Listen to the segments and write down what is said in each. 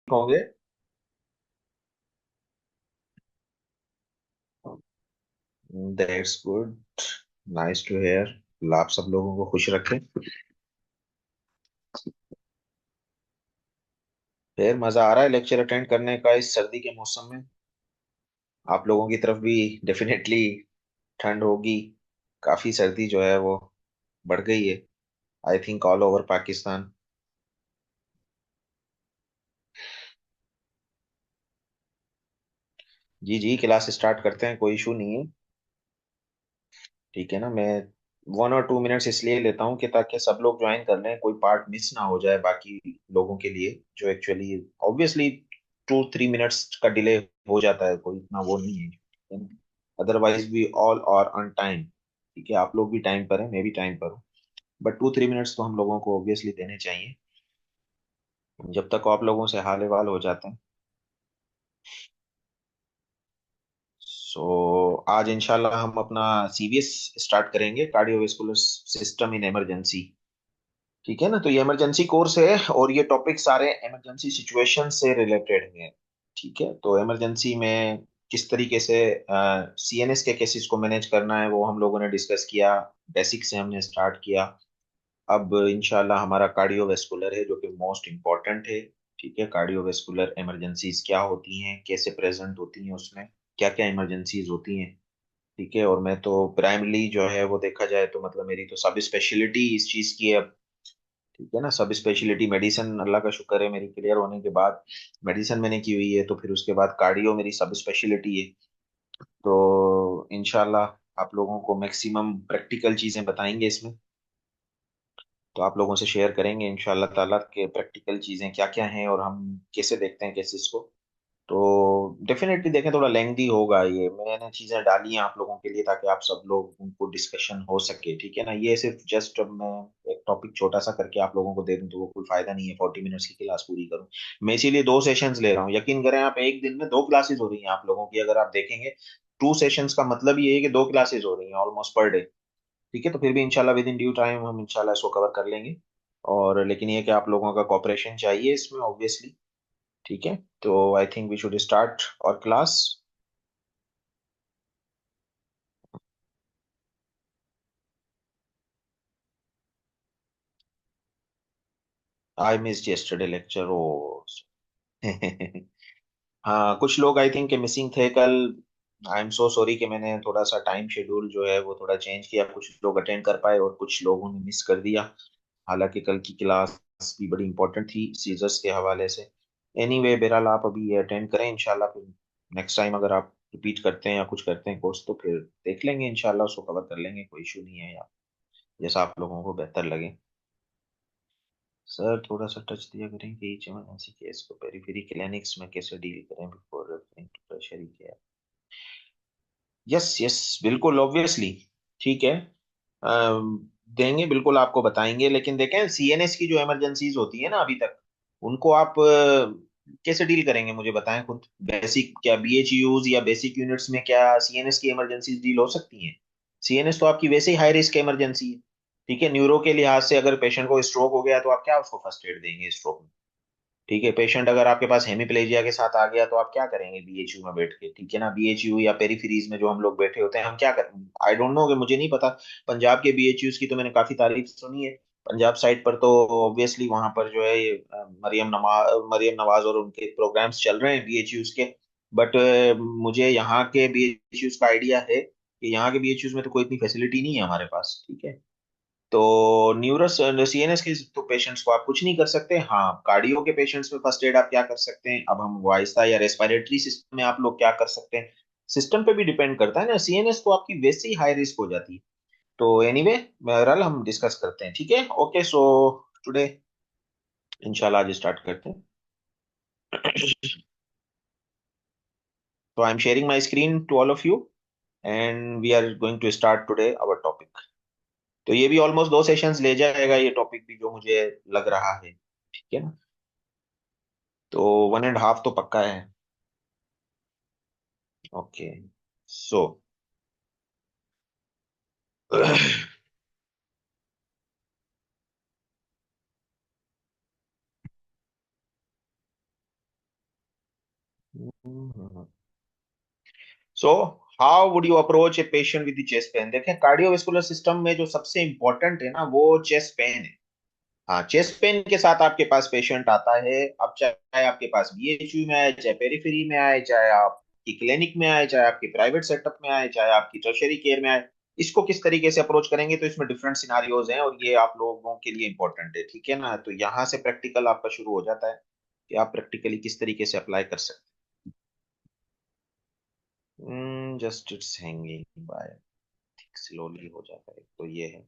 होंगे। That's good. Nice to hear. आप सब लोगों को खुश रखें। फिर मजा आ रहा है लेक्चर अटेंड करने का इस सर्दी के मौसम में। आप लोगों की तरफ भी डेफिनेटली ठंड होगी। काफी सर्दी जो है वो बढ़ गई है। I think all over Pakistan. जी जी, क्लास स्टार्ट करते हैं, कोई इशू नहीं है। ठीक है ना। मैं 1 और 2 मिनट्स इसलिए लेता हूँ कि ताकि सब लोग ज्वाइन कर लें, कोई पार्ट मिस ना हो जाए बाकी लोगों के लिए, जो एक्चुअली ऑब्वियसली 2-3 मिनट्स का डिले हो जाता है, कोई इतना वो नहीं है। Otherwise we all are on time. ठीक है, आप लोग भी टाइम पर हैं, मैं भी टाइम पर हूँ। बट 2-3 मिनट्स तो हम लोगों को ऑब्वियसली देने चाहिए, जब तक आप लोगों से हाल अहवाल हो जाते हैं। आज इंशाल्लाह हम अपना सीवीएस स्टार्ट करेंगे, कार्डियोवेस्कुलर सिस्टम इन इमरजेंसी। ठीक है ना। तो ये इमरजेंसी कोर्स है और ये टॉपिक सारे इमरजेंसी सिचुएशन से रिलेटेड हैं। ठीक है, तो इमरजेंसी में किस तरीके से सीएनएस के केसेस को मैनेज करना है वो हम लोगों ने डिस्कस किया। बेसिक से हमने स्टार्ट किया। अब इंशाल्लाह हमारा कार्डियोवेस्कुलर है, जो कि मोस्ट इम्पोर्टेंट है। ठीक है, कार्डियोवेस्कुलर इमरजेंसीज क्या होती हैं, कैसे प्रेजेंट होती हैं, उसमें क्या क्या इमरजेंसीज होती हैं। ठीक है, और मैं तो प्राइमरी जो है वो देखा जाए तो मतलब मेरी तो सब स्पेशलिटी इस चीज की है। ठीक है ना, सब स्पेशलिटी मेडिसिन अल्लाह का शुक्र है मेरी क्लियर होने के बाद मेडिसिन मैंने की हुई है, तो फिर उसके बाद कार्डियो मेरी सब स्पेशलिटी है। तो इंशाल्लाह आप लोगों को मैक्सिमम प्रैक्टिकल चीजें बताएंगे इसमें। तो आप लोगों से शेयर करेंगे इंशाल्लाह ताला के प्रैक्टिकल चीजें क्या क्या हैं और हम कैसे देखते हैं केसेस को। तो डेफिनेटली देखें, थोड़ा लेंदी होगा ये, मैंने चीजें डाली हैं आप लोगों के लिए ताकि आप सब लोग उनको डिस्कशन हो सके। ठीक है ना, ये सिर्फ जस्ट मैं एक टॉपिक छोटा सा करके आप लोगों को दे दूं तो वो कोई फायदा नहीं है 40 मिनट्स की क्लास पूरी करूं। मैं इसीलिए 2 सेशंस ले रहा हूँ। यकीन करें, आप एक दिन में 2 क्लासेस हो रही हैं आप लोगों की, अगर आप देखेंगे 2 सेशंस का मतलब ये है कि 2 क्लासेस हो रही हैं ऑलमोस्ट पर डे। ठीक है, तो फिर भी इंशाल्लाह विद इन ड्यू टाइम हम इंशाल्लाह इसको कवर कर लेंगे। और लेकिन ये कि आप लोगों का कॉपरेशन चाहिए इसमें ऑब्वियसली। ठीक है, तो I think we should start our class. I miss yesterday lecture oh. हाँ, कुछ लोग आई थिंक मिसिंग थे कल। आई एम सो सॉरी कि मैंने थोड़ा सा टाइम शेड्यूल जो है वो थोड़ा चेंज किया, कुछ लोग अटेंड कर पाए और कुछ लोगों ने मिस कर दिया। हालांकि कल की क्लास भी बड़ी इंपॉर्टेंट थी सीजर्स के हवाले से। एनीवे बहरहाल आप अभी ये अटेंड करें इंशाल्लाह, फिर नेक्स्ट टाइम अगर आप रिपीट करते हैं या कुछ करते हैं कोर्स तो फिर देख लेंगे इंशाल्लाह, उसको कवर कर लेंगे, कोई इशू नहीं है, या जैसा आप लोगों को बेहतर लगे। सर थोड़ा सा टच दिया करें कि ईच इमरजेंसी केस को पेरिफेरी क्लिनिक्स में कैसे डील करें before referring to tertiary care. Yes yes, बिल्कुल ऑब्वियसली। ठीक है। अम, देंगे बिल्कुल, आपको बताएंगे, लेकिन देखें सीएनएस की जो इमरजेंसीज होती है ना अभी तक, उनको आप कैसे डील करेंगे मुझे बताएं खुद। बेसिक क्या बीएचयूज या बेसिक यूनिट्स में क्या सीएनएस की इमरजेंसीज डील हो सकती हैं? सीएनएस तो आपकी वैसे ही हाई रिस्क इमरजेंसी है। ठीक है, न्यूरो के लिहाज से अगर पेशेंट को स्ट्रोक हो गया तो आप क्या उसको फर्स्ट एड देंगे स्ट्रोक में? ठीक है, पेशेंट अगर आपके पास हेमीप्लेजिया के साथ आ गया तो आप क्या करेंगे बीएचयू में बैठ के? ठीक है ना, बीएचयू या पेरीफ्रीज में जो हम लोग बैठे होते हैं हम क्या करें? आई डोंट नो, कि मुझे नहीं पता। पंजाब के बीएचयूज की तो मैंने काफी तारीफ सुनी है। पंजाब साइड पर तो ऑब्वियसली वहां पर जो है ये मरियम नवाज और उनके प्रोग्राम्स चल रहे हैं बीएचयूज के। बट मुझे यहाँ के बीएचयूज का आइडिया है कि यहाँ के बीएचयूज में तो कोई इतनी फैसिलिटी नहीं है हमारे पास। ठीक है, तो न्यूरस सीएनएस के तो पेशेंट्स को आप कुछ नहीं कर सकते। हाँ, कार्डियो के पेशेंट्स में फर्स्ट एड आप क्या कर सकते हैं, अब हम वाइसा या रेस्पिरेटरी सिस्टम में आप लोग क्या कर सकते हैं, सिस्टम पे भी डिपेंड करता है ना। सीएनएस तो आपकी वैसे ही हाई रिस्क हो जाती है। तो एनीवे बहरहाल हम डिस्कस करते हैं। ठीक है, ओके। सो टुडे इंशाल्लाह आज स्टार्ट करते हैं। तो I am sharing my screen to all of you and we are going to start today our topic. तो ये भी ऑलमोस्ट 2 सेशंस ले जाएगा ये टॉपिक भी, जो मुझे लग रहा है। ठीक है ना, तो 1.5 तो पक्का है। Okay. So so how would you approach a patient with chest pain? देखें, कार्डियोवास्कुलर सिस्टम में जो सबसे इंपॉर्टेंट है ना, वो चेस्ट पेन है। हाँ, चेस्ट पेन के साथ आपके पास पेशेंट आता है, अब चाहे आपके पास बीएचयू में आए, चाहे पेरिफेरी में आए, चाहे आपकी क्लिनिक में आए, चाहे आपकी प्राइवेट सेटअप में आए, चाहे आपकी टर्शियरी केयर में आए, इसको किस तरीके से अप्रोच करेंगे, तो इसमें डिफरेंट सिनारियोज हैं और ये आप लोगों के लिए इंपॉर्टेंट है, ठीक है ना? तो यहाँ से प्रैक्टिकल आपका शुरू हो जाता है कि आप प्रैक्टिकली किस तरीके से अप्लाई कर सकते हैं। Just it's hanging by, slowly हो जाता है, तो ये है।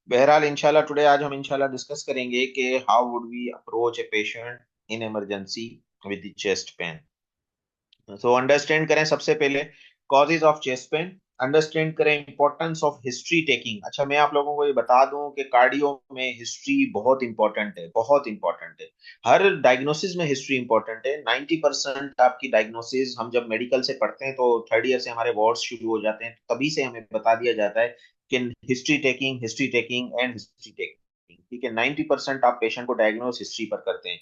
बहरहाल इंशाल्लाह टुडे, आज हम इंशाल्लाह डिस्कस करेंगे कि how would we approach a patient in emergency with the chest pain. तो अंडरस्टैंड करें सबसे पहले causes of chest pain, understand करें इंपॉर्टेंस ऑफ हिस्ट्री टेकिंग। अच्छा, मैं आप लोगों को ये बता दूं कि कार्डियो में हिस्ट्री बहुत इंपॉर्टेंट है, बहुत इंपॉर्टेंट है। हर डायग्नोसिस में हिस्ट्री इंपॉर्टेंट है। 90% आपकी डायग्नोसिस हम जब मेडिकल से पढ़ते हैं, तो थर्ड ईयर से हमारे वार्ड्स शुरू हो जाते हैं, तभी से हमें बता दिया जाता है कि history taking and history taking, ठीक है? 90% आप पेशेंट को डायग्नोस हिस्ट्री पर करते हैं।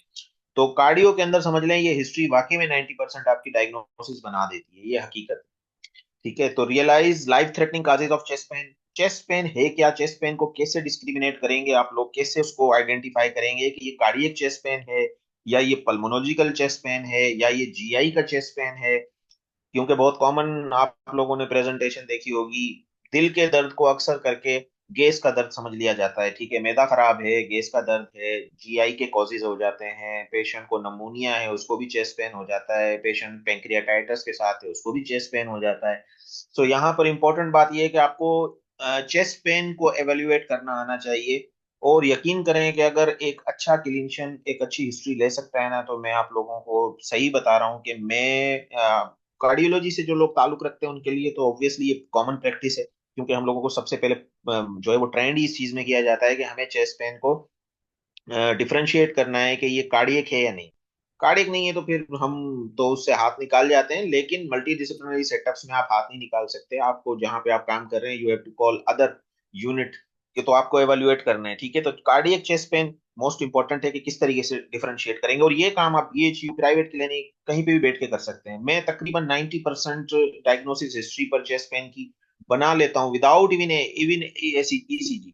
तो कार्डियो के अंदर समझ लें, ये हिस्ट्री वाकई में 90% आपकी डायग्नोसिस बना देती है, ये हकीकत है, ठीक है? तो realise life threatening causes of chest pain. Chest pain है क्या? चेस्ट पेन को कैसे डिस्क्रिमिनेट करेंगे आप लोग, कैसे उसको आइडेंटिफाई करेंगे कि ये कार्डियक चेस्ट पेन है, या ये पल्मोनोलॉजिकल चेस्ट पेन है, या ये जीआई का चेस्ट पेन है? क्योंकि बहुत कॉमन आप लोगों ने प्रेजेंटेशन देखी होगी, दिल के दर्द को अक्सर करके गैस का दर्द समझ लिया जाता है, ठीक है? मैदा खराब है, गैस का दर्द है, जीआई के कॉजेज हो जाते हैं, पेशेंट को नमूनिया है उसको भी चेस्ट पेन हो जाता है, पेशेंट पेंक्रियाटाइटिस के साथ है उसको भी चेस्ट पेन हो जाता है। तो यहाँ पर इंपॉर्टेंट बात यह है कि आपको चेस्ट पेन को एवेल्युएट करना आना चाहिए। और यकीन करें कि अगर एक अच्छा क्लिनिशियन एक अच्छी हिस्ट्री ले सकता है ना, तो मैं आप लोगों को सही बता रहा हूँ कि मैं कार्डियोलॉजी से जो लोग ताल्लुक रखते हैं उनके लिए तो ऑब्वियसली ये कॉमन प्रैक्टिस है, क्योंकि हम लोगों को सबसे पहले जो है वो ट्रेंड ही इस चीज में किया जाता है कि हमें चेस्ट पेन को डिफरेंशिएट करना है कि ये कार्डियक है या नहीं। कार्डियक नहीं है तो फिर हम तो उससे हाथ निकाल जाते हैं, लेकिन मल्टी डिसिप्लिनरी सेटअप्स में आप हाथ नहीं निकाल सकते। आपको जहां पे आप काम कर रहे हैं, you have to call other unit के, तो आपको एवेल्युएट करना है, ठीक है? तो cardiac chest pain most important है कि किस तरीके से डिफरेंशिएट करेंगे, और ये काम आप बीएचयू प्राइवेट क्लिनिक कहीं पे भी बैठ के कर सकते हैं। मैं तकरीबन 90% डायग्नोसिस हिस्ट्री पर चेस्ट पेन की बना लेता हूँ विदाउट इवन इवन ईसीजी,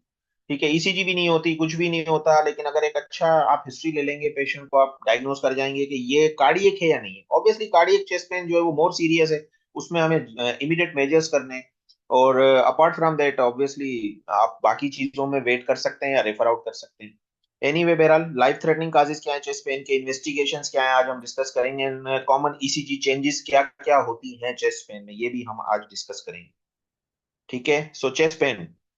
ठीक है? ईसीजी भी नहीं होती, कुछ भी नहीं होता, लेकिन अगर एक अच्छा आप हिस्ट्री ले लेंगे पेशेंट को, आप डायग्नोस कर जाएंगे कि ये कार्डियक है या नहीं है। ऑब्वियसली कार्डियक चेस्ट पेन जो है वो मोर सीरियस है, उसमें हमें इमीडिएट मेजर्स करने हैं। और अपार्ट फ्रॉम दैट ऑब्वियसली आप बाकी चीजों में वेट कर सकते हैं या रेफर आउट कर सकते हैं। एनीवे, बहरहाल लाइफ थ्रेटनिंग काजेस क्या है चेस्ट पेन के, इन्वेस्टिगेशंस क्या है, आज हम डिस्कस करेंगे। कॉमन ईसीजी चेंजेस क्या क्या होती हैं चेस्ट पेन में, ये भी हम आज डिस्कस करेंगे, ठीक है? सो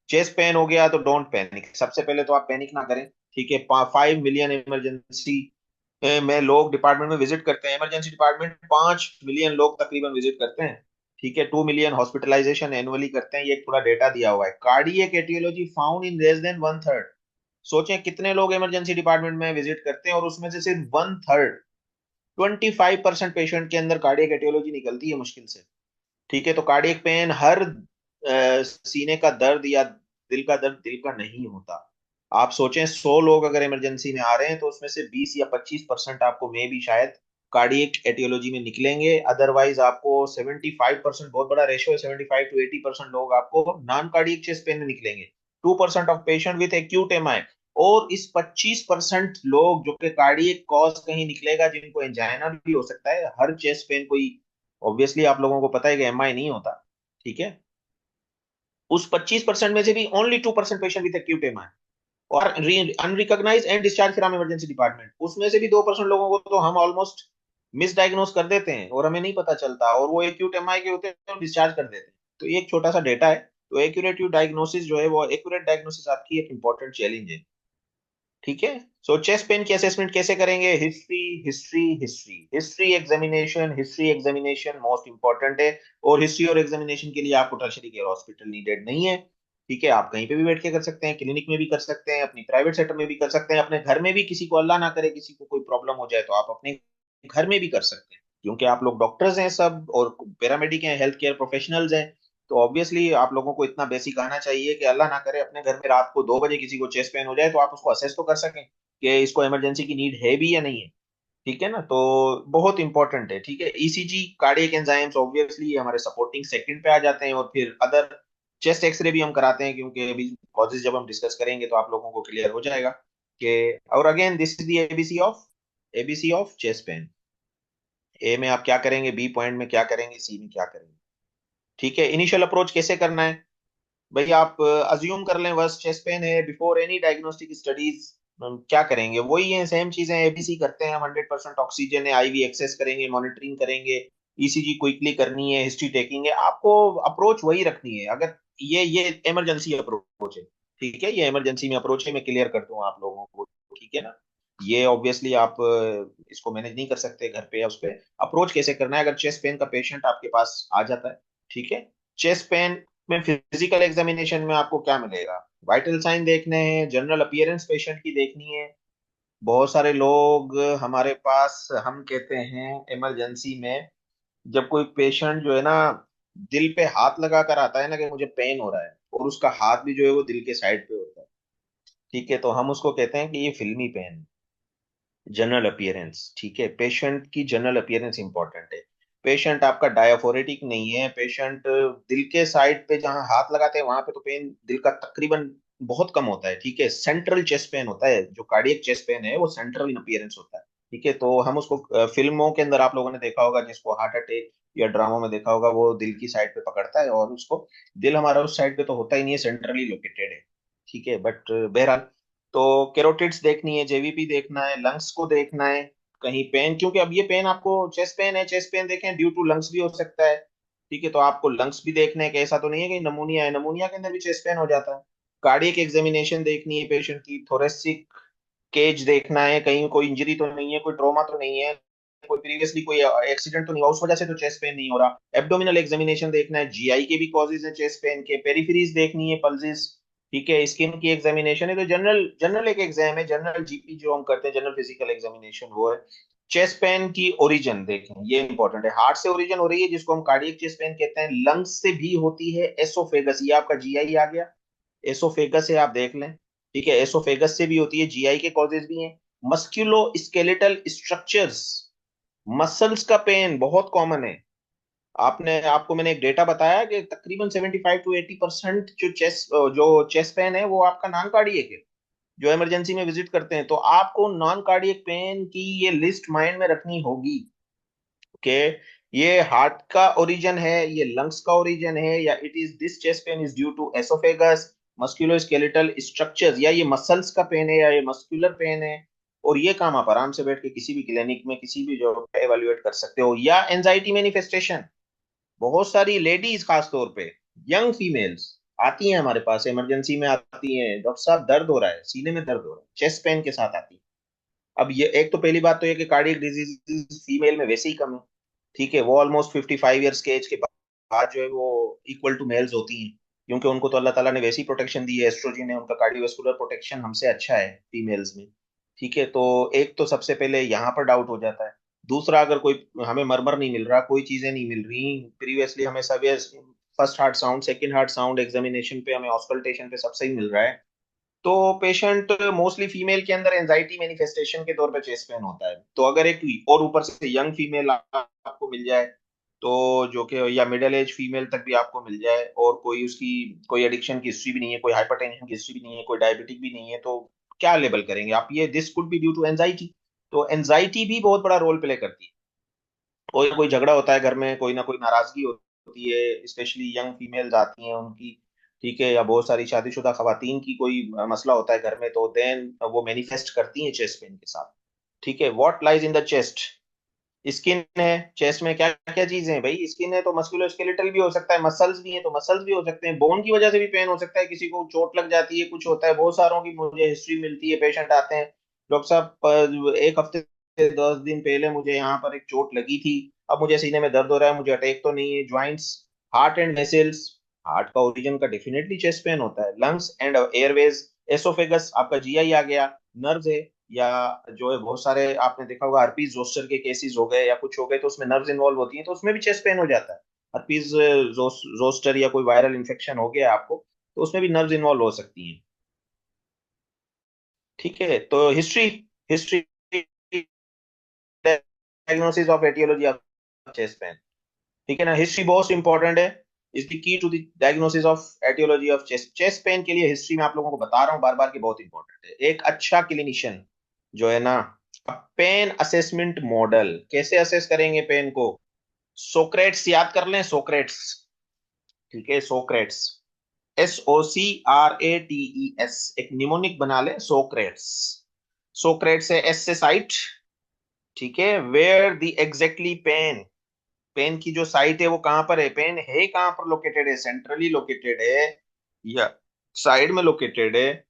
चेस्ट पेन हो गया तो डोंट पैनिक, सबसे पहले तो आप पैनिक ना करें, ठीक है? 5 मिलियन इमरजेंसी में लोग डिपार्टमेंट में विजिट करते हैं, इमरजेंसी डिपार्टमेंट 5 मिलियन लोग तकरीबन विजिट करते हैं, ठीक है? 2 मिलियन हॉस्पिटलाइजेशन एनुअली करते हैं, ये एक थोड़ा डेटा दिया हुआ है। Cardiac aetiology found in less than one third. सोचें कितने लोग इमरजेंसी डिपार्टमेंट में विजिट करते हैं, और उसमें से सिर्फ वन थर्ड, 25% पेशेंट के अंदर कार्डियक एटियोलॉजी निकलती है मुश्किल से, ठीक है? तो कार्डियक पेन हर सीने का दर्द या दिल का दर्द दिल का नहीं होता। आप सोचें 100 लोग अगर इमरजेंसी में आ रहे हैं, तो उसमें से 20 या 25% आपको मे भी शायद कार्डियक एटियोलॉजी में निकलेंगे, अदरवाइज आपको 75%, बहुत बड़ा रेशियो है, 75 to 80% लोग आपको नॉन कार्डियक चेस्ट पेन में निकलेंगे। 2% of patient with acute MI. और इस 25% लोग जो कि कार्डियक कॉज कहीं निकलेगा, जिनको एंजाइना भी हो सकता है, हर चेस्ट पेन कोई ऑब्वियसली आप लोगों को पता है कि एमआई नहीं होता, ठीक है? उस 25% में से भी only 2% patient with acute MI are unrecognise and discharge from emergency department, उसमें से भी 2% लोगों को तो हम ऑलमोस्ट मिसडायग्नोस कर देते हैं और हमें नहीं पता चलता, और वो एक्यूट एमआई के होते हैं और डिस्चार्ज कर देते हैं। तो ये एक छोटा सा डेटा है। तो एक्यूरेट डायग्नोसिस जो है वो, एक्यूरेट डायग्नोसिस आपकी एक इंपॉर्टेंट चैलेंज है, ठीक है? सो चेस्ट पेन की असेसमेंट कैसे करेंगे? History history history history examination most important है। और हिस्ट्री और एग्जामिनेशन के लिए आपको टर्शरी केयर हॉस्पिटल नीडेड नहीं है, ठीक है? आप कहीं पे भी बैठ के कर सकते हैं, क्लिनिक में भी कर सकते हैं, अपनी प्राइवेट सेटअप में भी कर सकते हैं, अपने घर में भी, किसी को अल्लाह ना करे किसी को कोई प्रॉब्लम हो जाए तो आप अपने घर में भी कर सकते हैं, क्योंकि आप लोग डॉक्टर्स हैं सब, और पैरामेडिक हैं, हेल्थ केयर प्रोफेशनल्स हैं। तो ऑब्वियसली आप लोगों को इतना बेसिक आना चाहिए कि अल्लाह ना करे अपने घर में रात को 2 बजे किसी को चेस्ट पेन हो जाए, तो आप उसको असेस तो कर सकें कि इसको इमरजेंसी की नीड है भी या नहीं है, ठीक है ना, तो बहुत इंपॉर्टेंट है। ठीक है, ईसीजी, कार्डियक एंजाइम्स ऑब्वियसली हमारे सपोर्टिंग सेकंड पे आ जाते हैं, और फिर अदर चेस्ट एक्सरे भी हम कराते हैं, क्योंकि अभी कॉजेज जब हम डिस्कस करेंगे तो आप लोगों को क्लियर हो जाएगा कि। और again this is the ABC of chest pain. A में आप क्या करेंगे, बी पॉइंट में क्या करेंगे, सी में क्या करेंगे। ठीक है, इनिशियल अप्रोच कैसे करना है भाई, आप अज्यूम कर लें बस चेस्ट पेन है, बिफोर एनी डायग्नोस्टिक स्टडीज क्या करेंगे, वही है, सेम चीजें एबीसी करते हैं हम, 100% ऑक्सीजन है, आईवी एक्सेस करेंगे, मॉनिटरिंग करेंगे, ईसीजी क्विकली करनी है, हिस्ट्री टेकिंग है, आपको अप्रोच वही रखनी है। अगर ये इमरजेंसी अप्रोच है, ठीक है, ये इमरजेंसी में अप्रोच है, मैं क्लियर कर दूं आप लोगों को, ठीक है ना। ये ऑब्वियसली आप इसको मैनेज नहीं कर सकते घर पे या उस पे। अप्रोच कैसे करना है, अगर चेस्ट पेन का पेशेंट आपके पास आ जाता है, ठीक है, चेस्ट पेन में फिजिकल एग्जामिनेशन में आपको क्या मिलेगा, वाइटल साइन देखने हैं, जनरल अपीयरेंस पेशेंट की देखनी है। बहुत सारे लोग हमारे पास, हम कहते हैं इमरजेंसी में, जब कोई पेशेंट जो है ना दिल पे हाथ लगा कर आता है ना कि मुझे पेन हो रहा है, और उसका हाथ भी जो है वो दिल के साइड पे होता है, ठीक है, तो हम उसको कहते हैं कि ये फिल्मी पेन, जनरल अपीयरेंस। ठीक है, पेशेंट की जनरल अपीयरेंस इंपॉर्टेंट है। पेशेंट आपका डायाफोरेटिक नहीं है, पेशेंट दिल के साइड पे जहां हाथ लगाते हैं वहां पे तो पेन दिल का तकरीबन बहुत कम होता है, ठीक है, सेंट्रल चेस्ट पेन होता है, जो कार्डियक चेस्ट पेन है वो सेंट्रल इन अपीयरेंस होता है। ठीक है, तो हम उसको फिल्मों के अंदर आप लोगों ने देखा होगा, जिसको हार्ट अटैक या ड्रामा में देखा होगा, वो दिल की साइड पे पकड़ता है, और उसको दिल हमारा उस साइड पे तो होता ही नहीं है, सेंट्रली लोकेटेड है। ठीक है, बट बहरहाल, तो कैरोटिड्स देखनी है, जेवीपी देखना है, लंग्स को देखना है, कहीं पेन, क्योंकि अब ये पेन आपको चेस्ट पेन है, चेस्ट पेन देखें ड्यू टू लंग्स भी हो सकता है। ठीक है, तो आपको लंग्स भी देखने हैं कि ऐसा तो नहीं है कि नमूनिया है, नमूनिया के अंदर भी चेस्ट पेन हो जाता है। कार्डियक एग्जामिनेशन देखनी है पेशेंट की, थोरेसिक केज देखना है, कहीं कोई इंजरी तो नहीं है, कोई ट्रॉमा तो नहीं है, कोई प्रीवियसली कोई एक्सीडेंट तो नहीं हुआ उस वजह से तो चेस्ट पेन नहीं हो रहा। एब्डोमिनल एग्जामिनेशन देखना है, जीआई के भी कॉजेज हैं चेस्ट पेन के, पेरिफेरीज देखनी है, पल्सेस, ठीक है, स्किन की एग्जामिनेशन है, तो जनरल जनरल एक एग्जाम है, जनरल जीपी जो हम करते हैं, जनरल फिजिकल एग्जामिनेशन, वो है। चेस्ट पेन की ओरिजिन देखें, ये इंपॉर्टेंट है, हार्ट से ओरिजिन हो रही है जिसको हम कार्डियक चेस्ट पेन कहते हैं, लंग्स से भी होती है, एसोफेगस, ये आपका जीआई आ गया, एसोफेगस है, आप देख लें, ठीक है, एसोफेगस से भी होती है, जीआई के कॉजेज भी हैं। मस्क्यूलो स्केलेटल स्ट्रक्चर्स, मसल्स का पेन बहुत कॉमन है। आपने आपको मैंने एक डेटा बताया कि तकरीबन 75 to 80% जो चेस्ट पेन है वो आपका नॉन कार्डियक है, जो इमरजेंसी में विजिट करते हैं, तो आपको नॉन कार्डियक पेन की ये लिस्ट माइंड में रखनी होगी कि ये हार्ट का ओरिजिन है, ये लंग्स का ओरिजिन है, या it is this chest pain is due to oesophagus, musculoskeletal structures, या ये मसल्स का पेन है, या ये मस्कुलर पेन है। और ये काम आप आराम से बैठ के किसी भी क्लिनिक में किसी भी जगह पे एवेल्युएट कर सकते हो। या एंजाइटी मैनिफेस्टेशन, बहुत सारी लेडीज खास तौर पे, यंग फीमेल्स आती हैं हमारे पास, इमरजेंसी में आती हैं, डॉक्टर साहब दर्द हो रहा है, सीने में दर्द हो रहा है, चेस्ट पेन के साथ आती है। अब ये एक तो पहली बात तो ये कि कार्डियक डिजीज फीमेल में वैसे ही कम है, ठीक है, वो ऑलमोस्ट 55 ईयर्स के एज के बाद जो है वो इक्वल टू मेल्स होती हैं, क्योंकि उनको तो अल्लाह ताला ने वैसी प्रोटेक्शन दी है, एस्ट्रोजन है, उनका कार्डियोवास्कुलर प्रोटेक्शन हमसे अच्छा है फीमेल्स में। ठीक है, तो एक तो सबसे पहले यहाँ पर डाउट हो जाता है। दूसरा, अगर कोई हमें मरमर नहीं मिल रहा, कोई चीजें नहीं मिल रही, प्रीवियसली हमें सब, first heart sound, second heart sound, examination पे हमें ऑस्कल्टेशन पे सब सही मिल रहा है, तो पेशेंट मोस्टली फीमेल के अंदर एंजाइटी मैनिफेस्टेशन के तौर पे चेस्ट पेन होता है। तो अगर एक और ऊपर से यंग फीमेल आपको मिल जाए, तो जो कि या मिडिल एज फीमेल तक भी आपको मिल जाए, और कोई उसकी कोई एडिक्शन की हिस्ट्री भी नहीं है, कोई हाइपरटेंशन की हिस्ट्री भी नहीं है, कोई डायबिटिक भी नहीं है, तो क्या लेबल करेंगे आप, ये this could be due to anxiety. तो एंजाइटी भी बहुत बड़ा रोल प्ले करती है। कोई कोई झगड़ा होता है घर में, कोई ना कोई नाराजगी होती है, स्पेशली यंग फीमेल्स आती हैं उनकी, ठीक है, या बहुत सारी शादीशुदा खवातीन की कोई मसला होता है घर में, तो देन वो मैनिफेस्ट करती हैं चेस्ट पेन के साथ। ठीक है, what lies in the chest, skin है, चेस्ट में क्या क्या चीजें हैं भाई, स्किन है तो मस्कुलोस्केलेटल भी हो सकता है, मसल्स भी है तो मसल्स भी हो सकते हैं, बोन की वजह से भी पेन हो सकता है, किसी को चोट लग जाती है, कुछ होता है, बहुत सारों की मुझे हिस्ट्री मिलती है, पेशेंट आते हैं, डॉक्टर साहब एक हफ्ते से 10 दिन पहले मुझे यहाँ पर एक चोट लगी थी, अब मुझे सीने में दर्द हो रहा है, मुझे अटैक तो नहीं है, joints, heart and vessels, heart का ओरिजिन का डेफिनेटली चेस्ट पेन होता है, लंग्स एंड एयरवेज, एसोफेगस आपका जीआई आ गया, नर्व्स है, या जो है बहुत सारे आपने देखा होगा हर्पीज जोस्टर के केसेस हो गए या कुछ हो गए, तो उसमें नर्व्स इन्वॉल्व होती हैं, तो उसमें भी चेस्ट पेन हो जाता है। हर्पीज जोस्टर या कोई वायरल इन्फेक्शन हो गया आपको, तो उसमें भी नर्व्स इन्वॉल्व हो सकती हैं। ठीक है, तो history history diagnosis of aetiology of chest pain. ठीक है ना, हिस्ट्री बहुत इंपॉर्टेंट है, is the key to the diagnosis of aetiology of chest pain के लिए हिस्ट्री में आप लोगों को बता रहा हूँ बार बार की बहुत इंपॉर्टेंट है। एक अच्छा क्लिनिशियन जो है ना, पेन असेसमेंट मॉडल कैसे असेस करेंगे पेन को, सोक्रेट्स याद कर लें, सोक्रेट्स। ठीक है, सोक्रेट्स, SOCRATES, एक निमोनिक बना ले, सोक्रेट्स। सोक्रेट्स है, एस से साइट। ठीक है, where the exactly pain, pain की जो साइट है वो कहां पर है, पेन है कहां पर लोकेटेड है, सेंट्रली लोकेटेड है या साइड में लोकेटेड है,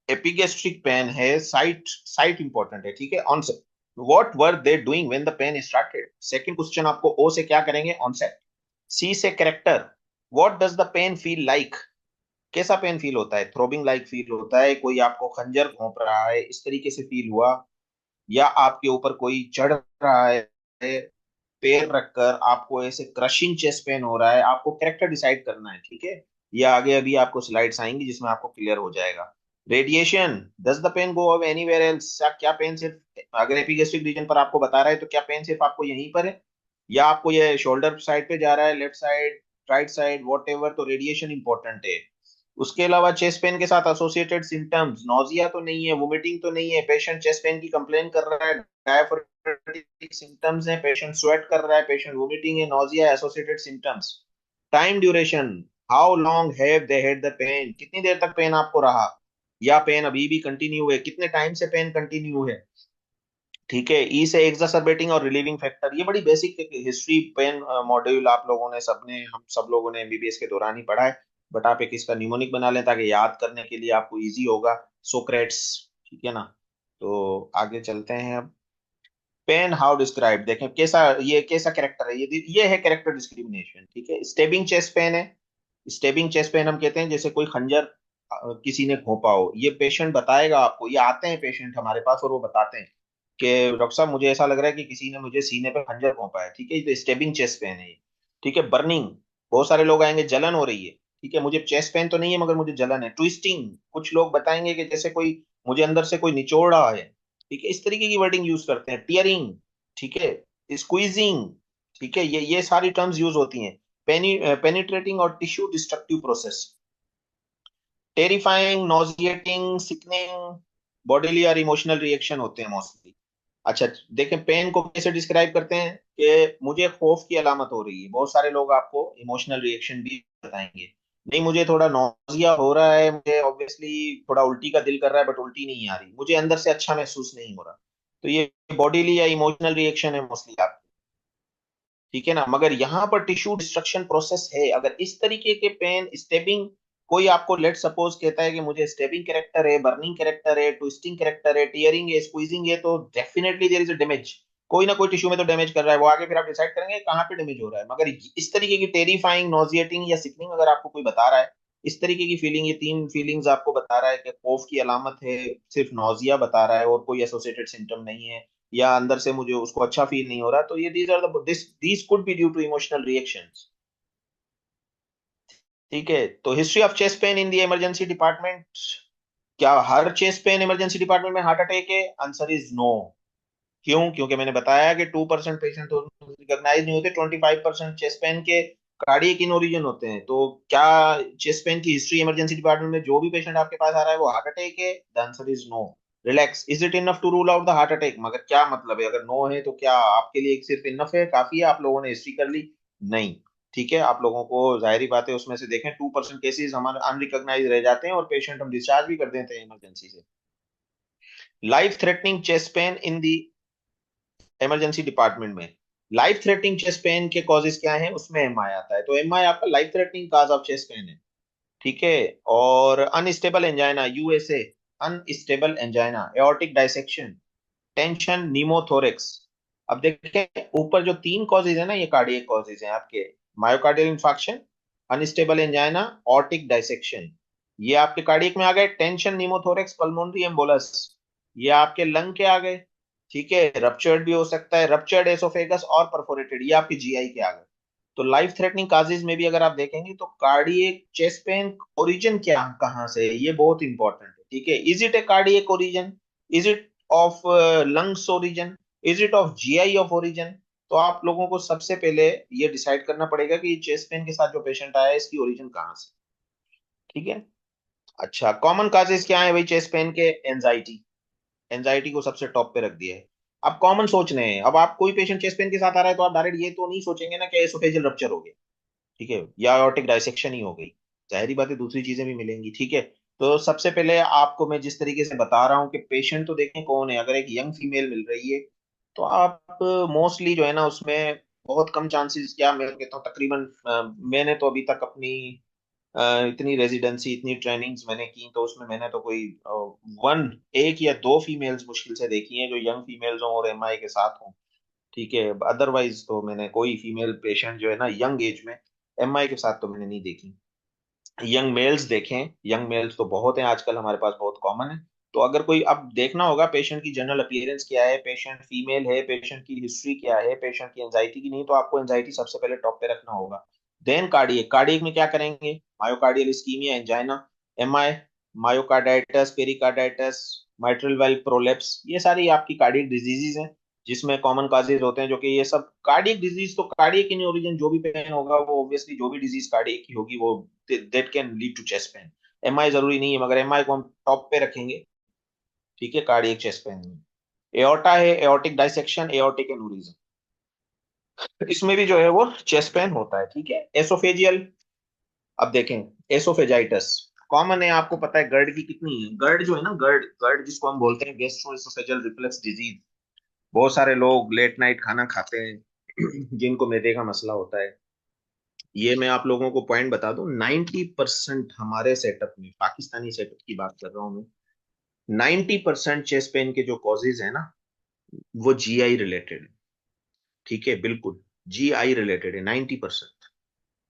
एपिगेस्ट्रिक पेन है, साइट, साइट इंपॉर्टेंट है। ठीक है, onset, what were they doing when the pain started. Second question आपको ओ से क्या करेंगे, ऑनसेट। सी से character, what does the pain feel like, कैसा पेन फील होता है, थ्रोबिंग लाइक फील होता है, कोई आपको खंजर घोंप रहा है इस तरीके से फील हुआ, या आपके ऊपर कोई चढ़ रहा है पैर रखकर, आपको ऐसे क्रशिंग चेस्ट पेन हो रहा है, आपको कैरेक्टर डिसाइड करना है। ठीक है, ये आगे अभी आपको स्लाइड्स आएंगी जिसमें आपको क्लियर हो जाएगा। Radiation, does the pain go off anywhere else, क्या पेन सिर्फ, अगर एपिगेस्ट्रिक रीजन पर आपको बता रहा है तो क्या पेन सिर्फ आपको यहीं पर है, या आपको ये शोल्डर साइड पे जा रहा है, left side, right side, what ever, तो रेडिएशन इंपॉर्टेंट है। उसके अलावा चेस्ट पेन के साथ एसोसिएटेड सिम्टम्स, नोजिया तो नहीं है, वोमिटिंग तो नहीं है, पेशेंट चेस्ट पेन की कंप्लेन कर रहा है, डायफोरेटिक सिम्टम्स है, पेशेंट स्वेट कर रहा है, पेशेंट वोमिटिंग है, nausea, associated symptoms. Time duration, how long have they had the pain, कितनी देर तक पेन आपको रहा, या पेन अभी भी कंटिन्यू है, कितने टाइम से पेन कंटिन्यू है। ठीक है, ई से एग्जासर्बेटिंग और रिलीविंग फैक्टर, ये बड़ी बेसिक हिस्ट्री पेन मॉड्यूल आप लोगों ने सबने, हम सब लोगों ने एमबीबीएस के दौरान ही पढ़ा है, बट आप एक इसका निमोनिक बना लें ताकि याद करने के लिए आपको इजी होगा, सोक्रेट्स। ठीक है ना, तो आगे चलते हैं अब। पेन हाउ डिस्क्राइब, देखें कैसा, ये कैसा कैरेक्टर है, ये है कैरेक्टर डिस्क्रिमिनेशन। ठीक है, स्टेबिंग चेस्ट पेन है, स्टेबिंग चेस्ट पेन हम कहते हैं जैसे कोई खंजर किसी ने घोंपा हो, ये पेशेंट बताएगा आपको, ये आते हैं पेशेंट हमारे पास और वो बताते हैं कि डॉक्टर साहब मुझे ऐसा लग रहा है कि किसी ने मुझे सीने पे खंजर घोंपा है। ठीक है, ये स्टेबिंग चेस्ट पेन है ये। ठीक है, बर्निंग, बहुत सारे लोग आएंगे जलन हो रही है। ठीक है, मुझे चेस्ट पेन तो नहीं है मगर मुझे जलन है। ट्विस्टिंग, कुछ लोग बताएंगे कि जैसे कोई मुझे अंदर से कोई निचोड़ रहा है। ठीक है, इस तरीके की वर्डिंग यूज करते हैं। टियरिंग, ठीक है, स्क्वीजिंग, ठीक है, ये सारी टर्म्स यूज होती हैं। पेनिट्रेटिंग और tissue destructive process, terrifying, nauseating, sickening, bodily और इमोशनल रिएक्शन होते हैं मोस्टली। अच्छा, देखें पेन को कैसे डिस्क्राइब करते हैं कि मुझे खौफ की अलामत हो रही है, बहुत सारे लोग आपको इमोशनल रिएक्शन भी बताएंगे, नहीं मुझे थोड़ा नौजिया हो रहा है, मुझे ऑब्वियसली थोड़ा उल्टी का दिल कर रहा है बट उल्टी नहीं आ रही, मुझे अंदर से अच्छा महसूस नहीं हो रहा, तो ये बॉडीली या इमोशनल रिएक्शन है मोस्टली आप। ठीक है ना, मगर यहाँ पर टिश्यू डिस्ट्रक्शन प्रोसेस है। अगर इस तरीके के पेन, स्टेबिंग, कोई आपको लेट सपोज कहता है कि मुझे स्टेबिंग कैरेक्टर है, बर्निंग कैरेक्टर है, ट्विस्टिंग कैरेक्टर है, टीयरिंग है, स्क्वीजिंग है, तो definitely there is a damage, कोई ना कोई टिश्यू में तो डैमेज कर रहा है, वो आगे फिर आप डिसाइड करेंगे कहाँ पे डैमेज हो रहा है। मगर इस तरीके की टेरिफाइंग, नॉजिएटिंग या सिकनिंग अगर आपको कोई बता रहा है, इस तरीके की फीलिंग, ये तीन फीलिंग्स आपको बता रहा है कि खौफ की अलामत है, सिर्फ नौजिया बता रहा है और कोई एसोसिएटेड सिम्टम नहीं है, या अंदर से मुझे उसको अच्छा फील नहीं हो रहा, तो ये these are the these could be due to emotional reactions. ठीक है, तो history of chest pain in the emergency department, क्या हर चेस्ट पेन इमरजेंसी डिपार्टमेंट में हार्ट अटैक है, आंसर इज नो। क्यों, क्योंकि मैंने बताया कि 2% पेशेंट तो रिकॉग्नाइज नहीं होते, 25% चेस्ट पेन के कार्डियक इन ओरिजिन होते हैं। तो क्या चेस्ट पेन की हिस्ट्री इमरजेंसी डिपार्टमेंट में जो भी पेशेंट आपके पास आ रहा है वो हार्ट अटैक है, the answer is no. Relax, is it enough to rule out the heart attack, मगर क्या मतलब है, अगर नो है तो क्या आपके लिए सिर्फ इनफ है, काफी है, आप लोगों ने हिस्ट्री कर ली, नहीं। ठीक है, आप लोगों को जाहिर बात है उसमें से देखें 2% केसेस हमारे अनरिकॉग्नाइज रह जाते हैं और पेशेंट हम डिस्चार्ज भी कर देते हैं इमरजेंसी से। लाइफ थ्रेटनिंग चेस्ट पेन इन दी इमरजेंसी डिपार्टमेंट में, लाइफ थ्रेटनिंग चेस्ट पेन के कॉजेज क्या हैं, उसमें एमआई आता है, तो एमआई आपका life threatening cause of chest pain है। ठीक है, और unstable angina, USA, unstable angina, aortic dissection, tension, नीमोथोरेक्स। अब देखिए ऊपर जो तीन कॉजेज है ना, ये कार्डियक कॉजेज हैं आपके, myocardial infarction, unstable angina, aortic dissection, ये आपके कार्डियक में आ गए। टेंशन, नीमोथोरेक्स, पल्मोनरी एम्बोलस, ये आपके लंग के आ गए। ठीक है, रप्चर्ड भी हो सकता है, रप्चर्ड एसोफेगस और परफोरेटेड, ये आपके जीआई के आ गए। तो लाइफ थ्रेटनिंग काजेज में भी अगर आप देखेंगे तो कार्डियक चेस्ट पेन ओरिजिन क्या कहाँ से है, ये बहुत इंपॉर्टेंट है। ठीक है, is it A cardiac origin, is it of lungs origin, is it of GI of origin? तो आप लोगों को सबसे पहले ये डिसाइड करना पड़ेगा कि चेस्ट पेन के साथ जो पेशेंट आया है इसकी ओरिजिन कहाँ से। ठीक है। अच्छा, कॉमन काजेस क्या है भाई चेस्ट पेन के? एंजाइटी। एंजाइटी को सबसे टॉप पे रख दिया है। अब कॉमन सोच रहे हैं, अब आप कोई पेशेंट चेस्ट पेन के साथ आ रहा है तो आप डायरेक्ट ये तो नहीं सोचेंगे ना कि एसोफेजियल रप्चर हो गया, ठीक है, या ऑर्टिक डाइसेक्शन ही हो गई। जाहिर बात है दूसरी चीजें भी मिलेंगी, ठीक है। तो सबसे पहले आपको मैं जिस तरीके से बता रहा हूँ कि पेशेंट तो देखें कौन है। अगर एक यंग फीमेल मिल रही है तो आप मोस्टली जो है ना उसमें बहुत कम चांसेस, क्या मैं कहता हूँ तकरीबन मैंने तो अभी तक अपनी इतनी रेजिडेंसी इतनी ट्रेनिंग्स मैंने की तो उसमें मैंने तो कोई वन एक या दो फीमेल्स मुश्किल से देखी हैं जो यंग फीमेल्स हों और एमआई के साथ हों। ठीक है, अदरवाइज तो मैंने कोई फीमेल पेशेंट जो है ना यंग एज में एमआई के साथ तो मैंने नहीं देखी। यंग मेल्स देखें, यंग मेल्स तो बहुत हैं आजकल हमारे पास, बहुत कॉमन है। तो अगर कोई अब देखना होगा पेशेंट की जनरल अपीयरेंस क्या है, पेशेंट फीमेल है, पेशेंट की हिस्ट्री क्या है, पेशेंट की एंजाइटी की नहीं, तो आपको एंजाइटी सबसे पहले टॉप पे रखना होगा। Then cardiac. कार्डियक में क्या करेंगे? Myocardial ischaemia, angina, MI, myocarditis, pericarditis, mitral valve prolapse, ये सारी आपकी कार्डियक डिजीजेज हैं जिसमें कॉमन काजेज होते हैं, जो कि ये सब कार्डियक डिजीज तो कार्डियक इन ओरिजिन जो भी पेन होगा वो ऑब्वियसली जो भी डिजीज कार्डियक की होगी वो that can lead to chest pain. MI जरूरी नहीं है मगर एमआई को हम टॉप पे रखेंगे, ठीक है, कार्डियक चेस्ट पेन में। एओर्टा है, एओर्टिक डाइसेक्शन, एओर्टिक एनूरिज्म, इसमें भी जो है वो चेस्ट पेन होता है, ठीक है। एसोफेजियल, अब देखें एसोफेजाइटिस कॉमन है, आपको पता है गर्ड की कितनी है। गर्ड जो है ना, गर्ड गर्ड जिसको हम बोलते हैं गैस्ट्रो एसोफेजियल रिफ्लक्स डिजीज, बहुत सारे लोग लेट नाइट खाना खाते हैं जिनको मैदे का मसला होता है। ये मैं आप लोगों को पॉइंट बता दूं, 90% हमारे सेटअप में, पाकिस्तानी सेटअप की बात कर रहा हूं मैं, 90% चेस्ट पेन के जो कॉजेज है ना वो जीआई रिलेटेड है। ठीक है, बिल्कुल जीआई रिलेटेड है 90%।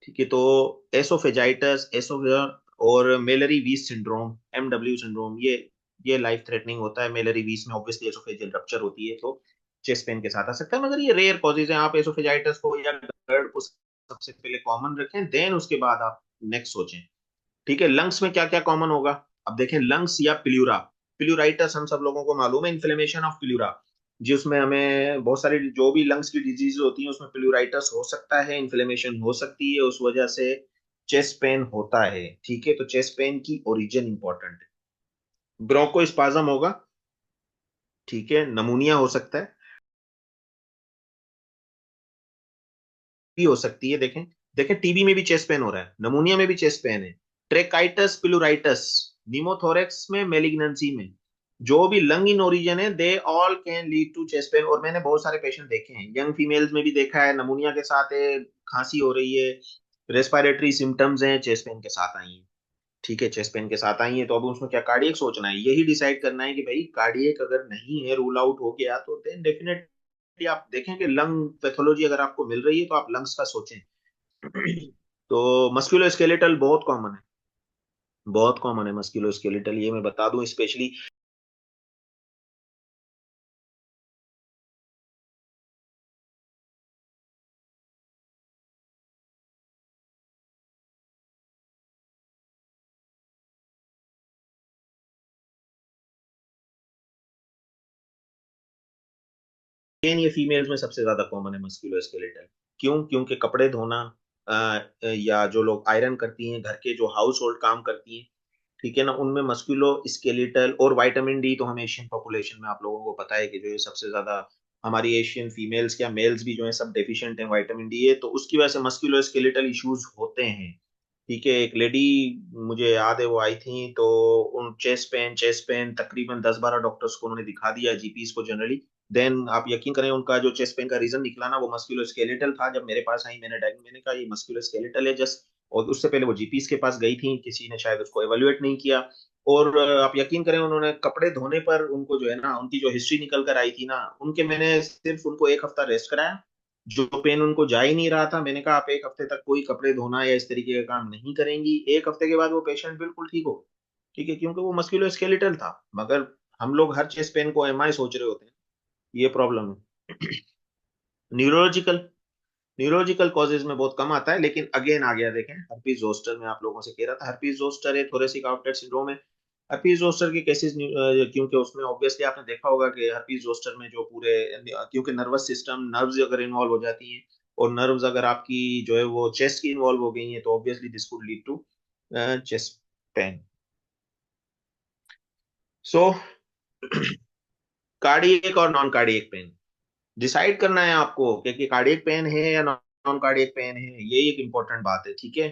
ठीक है, तो एसोफेजाइटस, एसोफेजर और मेलरी वीस सिंड्रोम, एमडब्ल्यू सिंड्रोम, ये लाइफ थ्रेटनिंग होता है। मेलरी वीस में ऑब्वियसली एसोफेजियल रप्चर होती है तो चेस्ट पेन के साथ आ सकता है, मगर ये रेयर कॉजेज हैं। आप एसोफेजाइटस को या GERD को सबसे पहले कॉमन रखें, देन उसके बाद आप नेक्स्ट सोचें। ठीक है, लंग्स में क्या क्या कॉमन होगा? अब देखें लंग्स या प्लूरा। प्लूराइटस हम सब लोगों को मालूम है, इन्फ्लेमेशन ऑफ प्लूरा, जिसमें हमें बहुत सारी जो भी लंग्स की डिजीज होती है उसमें प्लूराइटस हो सकता है, इन्फ्लेमेशन हो सकती है, उस वजह से चेस्ट पेन होता है। ठीक है, तो चेस्ट पेन की ओरिजिन इंपॉर्टेंट है। ब्रोंकोस्पाज्म होगा, ठीक है, नमूनिया हो सकता है, भी हो सकती है। देखें, देखें टीबी में भी चेस्ट पेन हो रहा है, नमूनिया में भी चेस्ट पेन है, ट्रेकाइटस पिलुराइटस, निमोथोरेक्स में, मेलिग्नेंसी में, जो भी लंग इन ओरिजिन है they all can lead to chest pain. और मैंने बहुत सारे पेशेंट देखे हैं, यंग फीमेल्स में भी देखा है, नमूनिया के साथ है, खांसी हो रही है, रेस्पिरेटरी सिम्टम्स हैं, चेस्ट पेन के साथ आई है। ठीक है, चेस्ट पेन के साथ आई है तो अब उसमें क्या कार्डियक सोचना है, यही डिसाइड करना है कि भाई कार्डियक अगर नहीं है, रूल आउट हो गया, तो देन डेफिनेटली आप देखें कि लंग पैथोलॉजी अगर आपको मिल रही है तो आप लंग्स का सोचें। तो मस्कुलोस्केलेटल बहुत कॉमन है, बहुत कॉमन है मस्कुलोस्केलेटल, ये मैं बता दूं स्पेशली। ये फीमेल्स में सबसे ज्यादा कॉमन है मस्कुलोस्केलेटल। क्यों? क्योंकि कपड़े धोना, या जो लोग आयरन करती हैं, घर के जो हाउस होल्ड काम करती हैं, ठीक है ना, उनमें मस्कुलो स्केलेटल और विटामिन डी, तो हम एशियन पॉपुलेशन में आप लोगों को पता है कि जो ये सबसे ज्यादा हमारी एशियन फीमेल्स क्या मेल्स भी जो है सब डेफिशिएंट हैं विटामिन डी है, तो उसकी वजह से मस्कुलो स्केलेटल इश्यूज होते हैं। ठीक है, एक लेडी मुझे याद है वो आई थी तो उन चेस्ट पेन तकरीबन 10-12 डॉक्टर्स को उन्होंने दिखा दिया, जीपीस को जनरली। देन आप यकीन करें उनका जो चेस्ट पेन का रीजन निकला ना वो मस्कुलोस्केलेटल था। जब मेरे पास आई मैंने कहा ये मस्कुलोस्केलेटल है जस्ट। और उससे पहले वो जीपीस के पास गई थी, किसी ने शायद उसको एवेल्युएट नहीं किया। और आप यकीन करें उन्होंने कपड़े धोने पर उनको जो है ना उनकी जो हिस्ट्री निकल कर आई थी ना उनके, मैंने सिर्फ उनको एक हफ्ता रेस्ट कराया, जो पेन उनको जा ही नहीं रहा था। मैंने कहा आप एक हफ्ते तक कोई कपड़े धोना या इस तरीके का काम नहीं करेंगी, एक हफ्ते के बाद वो पेशेंट बिल्कुल ठीक हो। ठीक है, क्योंकि वो मस्कुलोस्केलेटल था। मगर हम लोग हर चेस्ट पेन को एमआई सोच रहे होते हैं, ये प्रॉब्लम है। न्यूरोलॉजिकल, न्यूरोलॉजिकल कॉजेज में बहुत कम आता है, लेकिन अगेन आ गया, देखें हर्पीज जोस्टर में आप लोगों से कह रहा था, हर्पीज जोस्टर है, थोरेसिक आउटलेट सिंड्रोम है, हर्पीज जोस्टर के केसेस, क्योंकि उसमें ऑब्वियसली आपने देखा होगा कि हर्पीज जोस्टर में जो पूरे, क्योंकि नर्वस सिस्टम, नर्व्स अगर इन्वॉल्व हो जाती हैं और नर्व्स अगर आपकी जो है वो चेस्ट की इन्वॉल्व हो गई हैं, तो obviously this could lead to chest pain. So cardiac और नॉन कार्डियक पेन डिसाइड करना है आपको कि कार्डियक पेन है या नॉन कार्डियक पेन है, ये एक इंपॉर्टेंट बात है, ठीक है।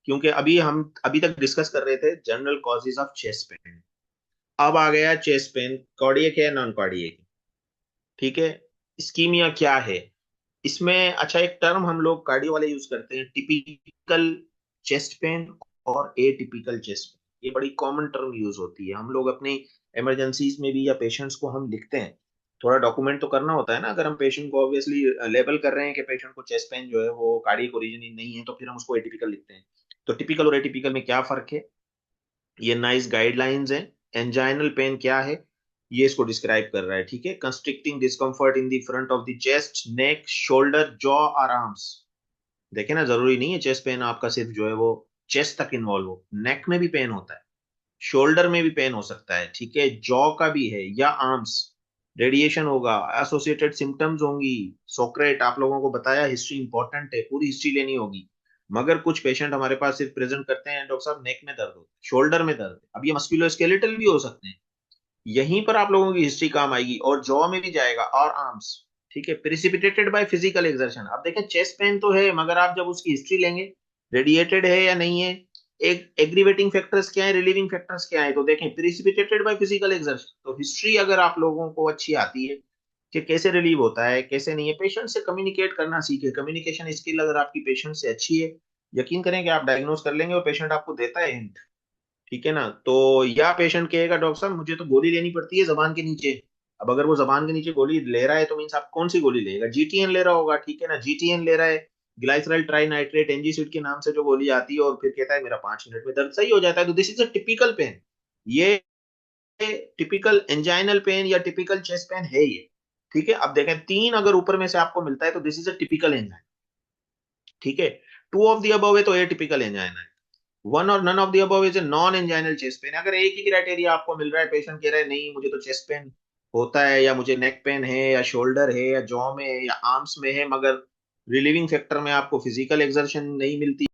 क्योंकि अभी तक डिस्कस कर रहे थे general causes of chest pen, अब आ गया चेस्ट पेन, कार्डियक है या नॉन कार्डियक, ठीक है। इस्कीमिया क्या है इसमें? अच्छा, एक टर्म हम लोग कार्डियो वाले यूज करते हैं, टिपिकल चेस्ट पेन और एटिपिकल चेस्ट पेन। ये बड़ी कॉमन टर्म यूज होती है, हम लोग अपनी इमरजेंसीज में भी या पेशेंट्स को हम लिखते हैं। थोड़ा डॉक्यूमेंट तो करना होता है ना, अगर हम पेशेंट को ऑब्वियसली लेबल कर रहे हैं कि पेशेंट को चेस्ट पेन जो है वो कार्डियक ओरिजिन नहीं है, तो फिर हम उसको एटिपिकल लिखते हैं। तो टिपिकल और एटिपिकल में क्या फर्क है, ये नाइस गाइडलाइंस है। एंजाइनल पेन क्या है, ये इसको डिस्क्राइब कर रहा है, ठीक है। Constricting discomfort in the front of the chest, neck, shoulder, jaw और आर्म्स। देखे ना, जरूरी नहीं है चेस्ट पेन आपका सिर्फ जो है वो चेस्ट तक इन्वॉल्व हो, नेक में भी पेन होता है, शोल्डर में भी पेन हो सकता है, ठीक है, जॉ का भी है या आर्म्स। रेडिएशन होगा, एसोसिएटेड सिम्टम्स होंगी। सोक्रेट आप लोगों को बताया, हिस्ट्री इंपॉर्टेंट है, पूरी हिस्ट्री लेनी होगी। मगर कुछ पेशेंट हमारे पास सिर्फ प्रेजेंट करते हैं, डॉक्टर साहब नेक में दर्द हो, शोल्डर में दर्द है, अब ये मस्कुलोस्केलेटल भी हो सकते हैं। यहीं पर आप लोगों की हिस्ट्री काम आएगी, और जॉ में भी जाएगा और आर्म्स, ठीक है। प्रिसिपिटेटेड बाय फिजिकल एक्सर्शन, अब देखें चेस्ट पेन तो है, मगर आप जब उसकी हिस्ट्री लेंगे, रेडिएटेड है या नहीं है, एक एग्रीवेटिंग फैक्टर्स क्या है, रिलीविंग फैक्टर्स क्या है, तो देखें प्रिसिपिटेटेड बाय फिजिकल एक्सर्शन। तो हिस्ट्री अगर आप लोगों को अच्छी आती है कि कैसे रिलीव होता है कैसे नहीं है, पेशेंट से कम्युनिकेट करना सीखे, कम्युनिकेशन स्किल अगर आपकी पेशेंट से अच्छी है, यकीन करें कि आप डायग्नोज कर लेंगे और पेशेंट आपको देता है हिंट, ठीक है ना। तो या पेशेंट कहेगा डॉक्टर साहब मुझे तो गोली लेनी पड़ती है जबान के नीचे। अब अगर वो जबान के नीचे गोली ले रहा है तो मीन्स आप कौन सी गोली लेगा, जीटीएन ले रहा होगा, ठीक है ना, जीटीएन ले रहा है, ग्लाइसरल ट्राई नाइट्रेट एनजीसिड के नाम से जो गोली आती है, और फिर कहता है मेरा 5 मिनट में दर्द सही हो जाता है, तो this is a typical pain. ये टिपिकल एंजाइनल पेन या टिपिकल चेस्ट पेन है ये, ठीक है। अब देखें, तीन अगर ऊपर में से आपको मिलता है तो दिस इज अ टिपिकल एंजाइन, ठीक है। टू ऑफ दी अबव है तो ए टिपिकल एंजाइन है, वन और none of the above is a non anginal chest pain. अगर एक ही क्राइटेरिया आपको मिल रहा है, पेशेंट कह रहा है नहीं मुझे तो चेस्ट पेन होता है, या मुझे नेक पेन है, या शोल्डर है, या जॉ में है, या आर्म्स में है, मगर रिलीविंग फैक्टर में आपको फिजिकल एक्सर्शन नहीं मिलती,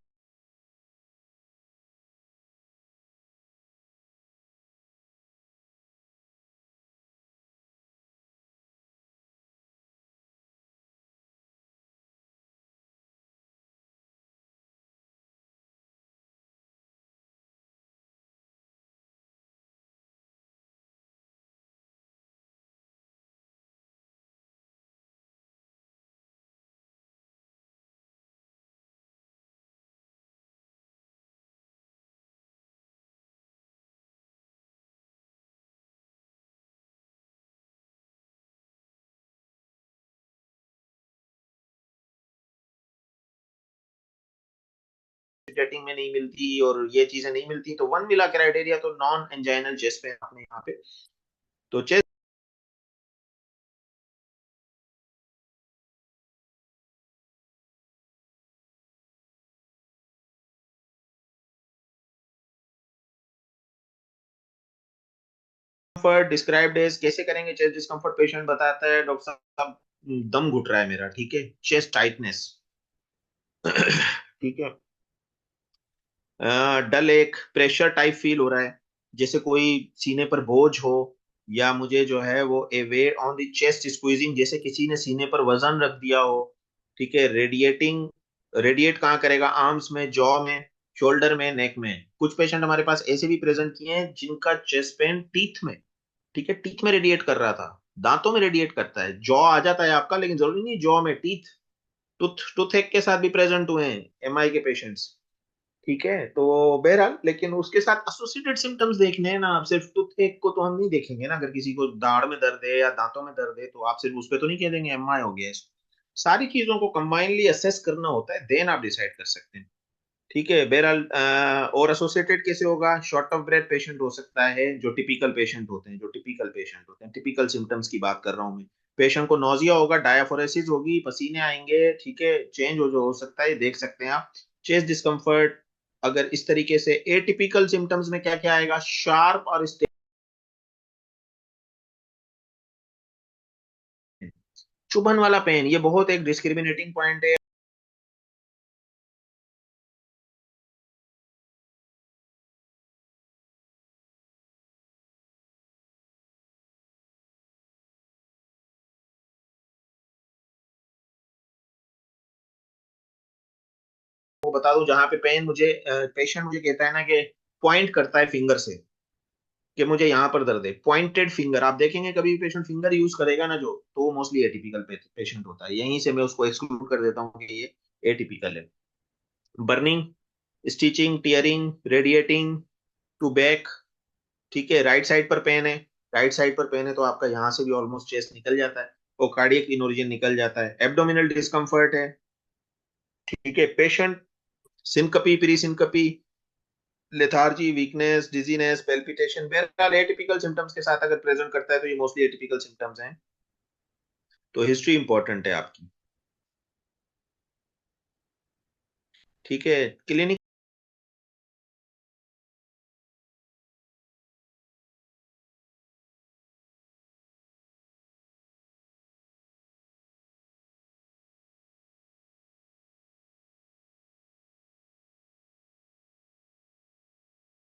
डेटिंग में नहीं मिलती और ये चीजें नहीं मिलती, तो वन मिला क्राइटेरिया, तो नॉन एंजाइनल चेस्ट पेन आपने यहाँ पे। तो चेस्ट डिस्कम्फर्ट डिस्क्राइब्ड एज, कैसे करेंगे चेस्ट डिस्कम्फर्ट, पेशेंट बताता है डॉक्टर साहब दम घुट रहा है मेरा, ठीक है, चेस्ट टाइटनेस, ठीक है। डल एक प्रेशर टाइप फील हो रहा है, जैसे कोई सीने पर बोझ हो, या मुझे जो है वो a weight on the chest squeezing, जैसे किसी ने सीने पर वजन रख दिया हो, ठीक है। रेडिएटिंग, रेडिएट कहाँ करेगा, आर्म्स में, जॉ में, शोल्डर में, नेक में। कुछ पेशेंट हमारे पास ऐसे भी प्रेजेंट किए हैं जिनका चेस्ट पेन टीथ में, ठीक है, टीथ में रेडिएट कर रहा था, दांतों में रेडिएट करता है, जॉ आ जाता है आपका, लेकिन जरूरी नहीं जॉ में, टीथ, टूथ एक के साथ भी प्रेजेंट हुए हैं एमआई के पेशेंट्स, ठीक है। तो बहरहाल, लेकिन उसके साथ एसोसिएटेड सिम्टम्स देखने हैं ना, आप सिर्फ टूथ एक को तो हम नहीं देखेंगे ना, अगर किसी को दाढ़ में दर्द है या दांतों में दर्द है तो आप सिर्फ उस पर तो नहीं कह देंगे एमआई हो गया इसको। सारी चीजों को कंबाइनली असेस करना होता है, देन आप डिसाइड कर सकते हैं, ठीक है। बहरहाल और एसोसिएटेड कैसे होगा, शॉर्ट ऑफ ब्रेथ पेशेंट हो सकता है, जो टिपिकल पेशेंट होते हैं, जो टिपिकल पेशेंट होते हैं, टिपिकल सिम्टम्स की बात कर रहा हूँ मैं। पेशेंट को नोजिया होगा, डायाफोरेसिस होगी, पसीने आएंगे, ठीक है, चेंज हो जो हो सकता है, देख सकते हैं आप। चेस्ट डिस्कम्फर्ट, अगर इस तरीके से एटिपिकल सिम्टम्स में क्या क्या आएगा, शार्प और चुभन वाला पेन, ये बहुत एक डिस्क्रिमिनेटिंग पॉइंट है। वो बता दूं, जहां पे पेन मुझे पेशेंट मुझे कहता है ना कि पॉइंट करता है फिंगर से कि मुझे यहाँ पर दर्द है, पॉइंटेड फिंगर, आप देखेंगे कभी पेशेंट फिंगर यूज करेगा ना जो, तो वो मोस्टली एटिपिकल पेशेंट होता है। यहीं से मैं उसको एक्सक्लूड कर देता हूँ कि ये एटिपिकल है। Burning, stitching, tearing, radiating to back, ठीक है। राइट साइड पर पेन है, राइट साइड पर पेन है तो आपका यहाँ से भी ऑलमोस्ट चेस्ट निकल जाता है और कार्डियक इनोरिजन निकल जाता है। एब्डोमिनल डिस्कम्फर्ट है, ठीक है। Patient syncope, pre syncope, lethargy, weakness, dizziness, palpitation, बहरहाल एटिपिकल सिम्टम्स के साथ अगर प्रेजेंट करता है तो ये मोस्टली एटिपिकल सिम्टम्स हैं। तो हिस्ट्री इंपॉर्टेंट है आपकी, ठीक है। क्लिनिक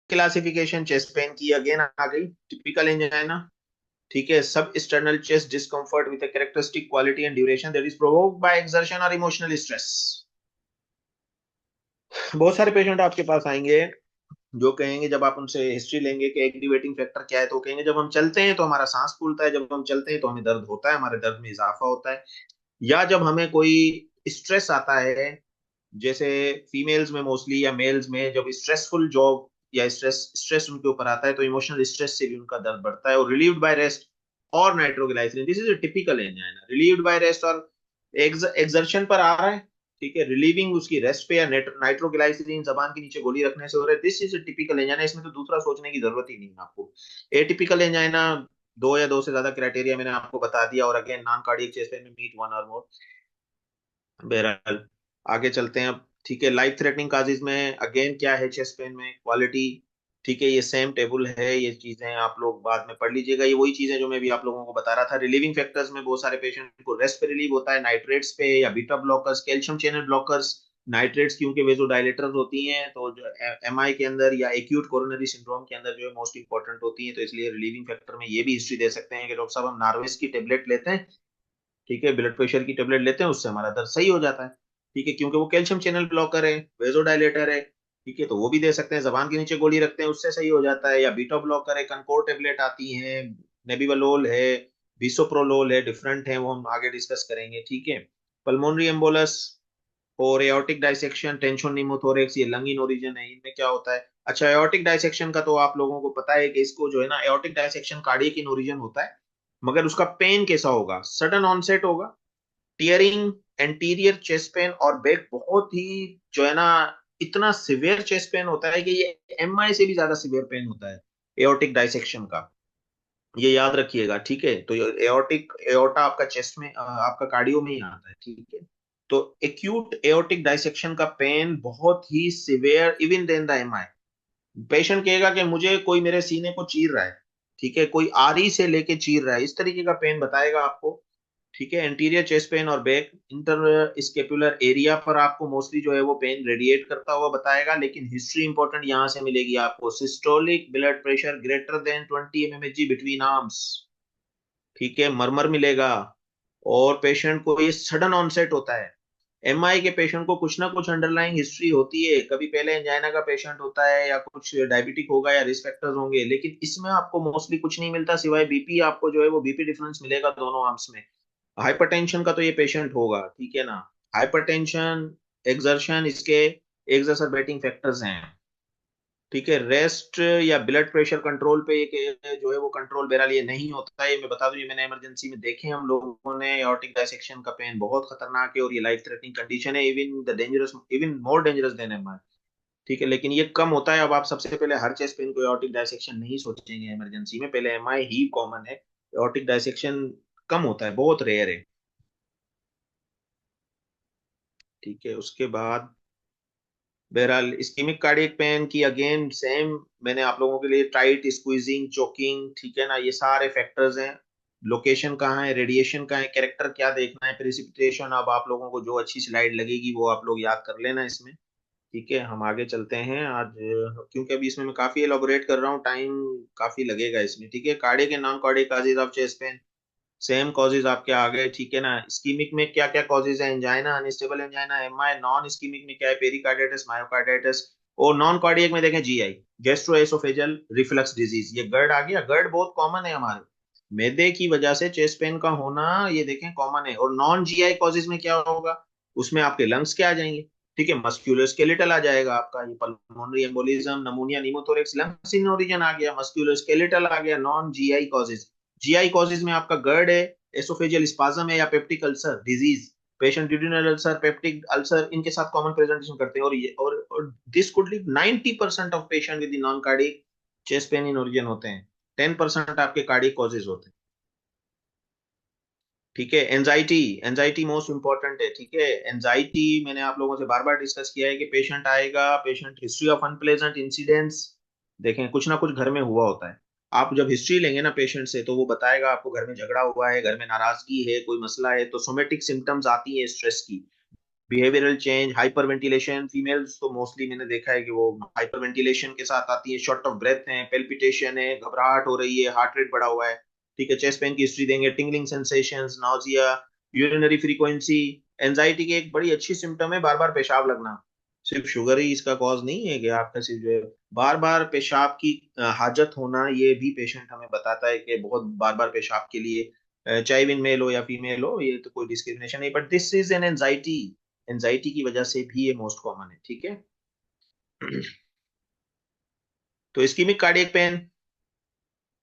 क्लासिफिकेशन चेस्ट पेन की अगेन आ गई। टिपिकल एंजाइना, ठीक है। Substernal chest discomfort with characteristic quality and duration that is provoked by exertion और इमोशनल स्ट्रेस। बहुत सारे पेशेंट आपके पास आएंगे जो कहेंगे, जब आप उनसे हिस्ट्री लेंगे कि एग्रीवेटिंग फैक्टर क्या है, तो कहेंगे जब हम चलते हैं तो हमारा सांस फूलता है, जब हम चलते हैं तो हमें दर्द होता है, हमारे दर्द में इजाफा होता है, या जब हमें कोई स्ट्रेस आता है, जैसे फीमेल्स में मोस्टली या मेल्स में जब स्ट्रेसफुल जॉब या स्ट्रेस स्ट्रेस उनके ऊपर आता है तो इमोशनल स्ट्रेस से भी उनका दर्द बढ़ता है। और रिलीव्ड बाय रेस्ट और nitroglycerin, this is a typical angina. Relieved by rest और एक्सर्शन पर आ रहा है, ठीक है, रिलीविंग उसकी रेस्ट पे या नाइट्रोग्लाइसिन जबान के नीचे गोली रखने से हो रहा है, this is a typical angina. इसमें तो दूसरा सोचने की जरूरत ही नहीं है आपको। एटिपिकल एंजाइना, दो या दो से ज्यादा क्राइटेरिया मैंने आपको बता दिया, और again non cardiac chest pen में मीट वन और मोर। बहरहाल आगे चलते हैं अब, ठीक है। लाइफ थ्रेटनिंग काजेज में अगेन क्या है चेस्ट पेन में, क्वालिटी, ठीक है। ये सेम टेबल है, ये चीजें आप लोग बाद में पढ़ लीजिएगा, ये वही चीजें जो मैं भी आप लोगों को बता रहा था। रिलीविंग फैक्टर्स में बहुत सारे पेशेंट को रेस्ट पे रिलीव होता है, नाइट्रेट्स पे या beta blockers, calcium channel blockers. Nitrates क्योंकि वेजोडाइलेटर्स होती हैं, तो जो एमआई के अंदर या एक्यूट कोरोनरी सिंड्रोम के अंदर जो है मोस्ट इंपॉर्टेंट होती है, तो इसलिए रिलीविंग फैक्टर में ये भी हिस्ट्री दे सकते हैं कि डॉक्टर साहब हम नार्वेस की टेबलेट लेते हैं, ठीक है, ब्लड प्रेशर की टेबलेट लेते हैं, उससे हमारा दर्द सही हो जाता है, ठीक है, क्योंकि वो कैल्शियम चैनल ब्लॉकर है, वेजोडाइलेटर है, ठीक है। तो वो भी दे सकते हैं, जबान के नीचे गोली रखते हैं उससे सही हो जाता है, या बीटा ब्लॉकर है, कनकोर टेबलेट आती है, नेबिवलोल है, बिसोप्रोलोल है, डिफरेंट है, वो हम आगे डिस्कस करेंगे, ठीक है। पल्मोनरी एम्बोलस और एओर्टिक डाइसेक्शन, टेंशन निमोथोरेक्स, ये लंग इन ओरिजिन है, इनमें क्या होता है। अच्छा, एओर्टिक डाइसेक्शन का तो आप लोगों को पता है कि इसको जो है ना, एओर्टिक डाइसेक्शन कार्डियक इन ओरिजिन होता है, मगर उसका पेन कैसा होगा, सडन ऑनसेट होगा, टीयरिंग, एंटीरियर चेस्ट पेन और बैक बहुत ही जो है ना, इतना सिवियर चेस्ट पेन होता है कि ये एमआई से भी ज्यादा सिवियर पेन होता है एओर्टिक डाइसेक्शन का, ये याद रखिएगा, ठीक है। तो एओर्टिक एओर्टा आपका चेस्ट में आपका कार्डियो में ही आता है, ठीक है। तो एक्यूट एओर्टिक डाइसेक्शन का पेन बहुत ही severe even then the MI. Patient कहेगा कि मुझे कोई मेरे सीने को चीर रहा है, ठीक है, कोई आरी से लेके चीर रहा है, इस तरीके का पेन बताएगा आपको, ठीक है। एंटीरियर चेस्ट पेन और बैक इंटर स्केपुलर एरिया पर आपको मोस्टली जो है वो पेन रेडिएट करता हुआ बताएगा, लेकिन हिस्ट्री इंपॉर्टेंट यहां से मिलेगी आपको। Systolic blood pressure greater than 20 mmHg between arms, ठीक है, मरमर मिलेगा, और पेशेंट को ये सडन ऑनसेट होता है। एमआई के पेशेंट को कुछ ना कुछ अंडरलाइंग हिस्ट्री होती है, कभी पहले एंजाइना का पेशेंट होता है या कुछ डायबिटिक होगा या रिस्क फैक्टर्स होंगे, लेकिन इसमें आपको मोस्टली कुछ नहीं मिलता सिवाय बीपी, आपको जो है वो बीपी डिफरेंस मिलेगा दोनों आर्म्स में। हाइपरटेंशन का तो ये पेशेंट होगा, ठीक है ना। हाइपरटेंशन, एक्सर्शन इसके एक्सरबेटिंग फैक्टर्स हैं, ठीक है। रेस्ट या ब्लड प्रेशर कंट्रोल पे ये जो है वो कंट्रोल बहरहाल ये नहीं होता है, ये मैं बता दूं, ये मैंने इमरजेंसी में देखे हैं हम लोगों ने। एओर्टिक डायसेक्शन का पेन बहुत खतरनाक है और ये लाइफ थ्रेटनिंग कंडीशन है, even the dangerous, even more dangerous than MI, ठीक है। लेकिन ये कम होता है। अब आप सबसे पहले हर चेस्ट पेन को एओर्टिक डायसेक्शन नहीं सोचेंगे इमरजेंसी में, पहले एमआई ही कॉमन है, एओर्टिक डायसेक्शन कम होता है, बहुत रेयर है, ठीक है। उसके बाद बहरहाल इस्कीमिक कार्डियक पेन की अगेन सेम, मैंने आप लोगों के लिए टाइट स्क्वीजिंग चोकिंग, ठीक है ना, ये सारे फैक्टर्स हैं। लोकेशन कहाँ है, रेडिएशन कहाँ है, कैरेक्टर क्या देखना है, प्रेसिपिटेशन, अब आप लोगों को जो अच्छी स्लाइड लगेगी वो आप लोग याद कर लेना इसमें। ठीक है, हम आगे चलते हैं आज, क्योंकि अभी इसमें मैं काफी एलोबोरेट कर रहा हूँ, टाइम काफी लगेगा इसमें। ठीक है, cardiac and non cardiac causes of chest pen, same causes आपके आ गए। ठीक है ना, इस्कीमिक में क्या क्या कॉजेज है, angina, unstable angina, MI. Non ischaemic में क्या है, पेरिकार्डिटिस, मायोकार्डिटिस। और नॉन कार्डियक में देखें जीआई, गैस्ट्रोएसोफेजल रिफ्लक्स डिजीज, ये गर्ड आ गया। गर्ड बहुत कॉमन है हमारे, मैदे की वजह से चेस्ट पेन का होना, ये देखें कॉमन है। और नॉन जीआई कॉजेज में क्या होगा, उसमें आपके लंग्स क्या आ जाएंगे, ठीक है, मस्क्यूलर स्केलेटल आ जाएगा आपका, ये pulmonary embolism, pneumonia, pneumothorax, lungs in origin आ गया, मस्क्यूलर स्केलेटल आ गया, non GI causes. GI causes में आपका गर्ड है, एसोफेजियल स्पाज्म है, या peptic ulcer disease, patient duodenal ulcer, peptic ulcer, इनके साथ कॉमन प्रेजेंटेशन करते हैं। और ये और this could leave 90% of patient with non cardiac chest pain in origin होते हैं, 10% आपके कार्डिक कॉजेज होते हैं। ठीक है, एंजाइटी, एंजाइटी मोस्ट इंपॉर्टेंट है। ठीक है, एंजाइटी मैंने आप लोगों से बार बार डिस्कस किया है कि पेशेंट आएगा, patient history of unpleasant incidents, देखें कुछ ना कुछ घर में हुआ होता है। आप जब हिस्ट्री लेंगे ना पेशेंट से, तो वो बताएगा आपको घर में झगड़ा हुआ है, घर में नाराजगी है, कोई मसला है, तो सोमेटिक सिम्टम्स आती है स्ट्रेस की, behavioural change, hyper ventilation, females तो मोस्टली मैंने देखा है कि वो हाइपर वेंटिलेशन के साथ आती है, शॉर्ट ऑफ ब्रेथ है, पेल्पिटेशन है, घबराहट हो रही है, हार्ट रेट बढ़ा हुआ है। ठीक है, चेस्ट पेन की हिस्ट्री देंगे, tingling sensations, nausea, urinary frequency. Anxiety की एक बड़ी अच्छी सिम्टम है बार बार पेशाब लगना, सिर्फ शुगर ही इसका कॉज नहीं है कि आपका सिर्फ जो है बार बार पेशाब की हाजत होना, ये भी पेशेंट हमें बताता है कि बहुत बार बार पेशाब के लिए, चाहे विन मेल हो या फीमेल हो, ये तो कोई डिस्क्रिमिनेशन नहीं, but this is an anxiety, anxiety की वजह से भी ये मोस्ट कॉमन है। ठीक है, तो इस्कीमिक कार्डियक पेन,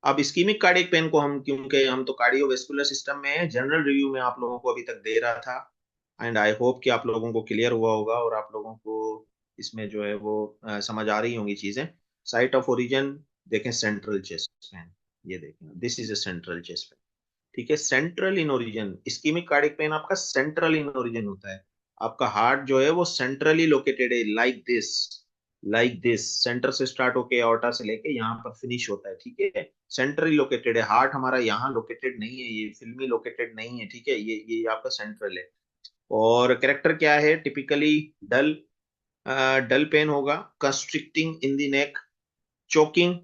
अब इस्कीमिक कार्डियक पेन को हम, क्योंकि हम तो कार्डियोवेस्कुलर सिस्टम में जनरल रिव्यू में आप लोगों को अभी तक दे रहा था, एंड आई होप कि आप लोगों को क्लियर हुआ होगा और आप लोगों को इसमें जो है वो समझ आ रही होंगी चीजें। साइट ऑफ ओरिजिन देखें, सेंट्रल चेस्ट पेन, ये देखें, this is a central chest pain. ठीक है, central in origin, ischaemic cardiac pain आपका सेंट्रल इन ओरिजिन होता है। आपका हार्ट जो है वो सेंट्रली लोकेटेड है, like this, like this, centre से स्टार्ट होके ऑर्टा से लेके यहाँ पर फिनिश होता है। ठीक है, सेंट्रली लोकेटेड है हार्ट हमारा, यहाँ लोकेटेड नहीं है, ये फिल्मी लोकेटेड नहीं है। ठीक है, ये आपका सेंट्रल है। और कैरेक्टर क्या है, टिपिकली डल, डल पेन होगा, constricting in the neck, choking,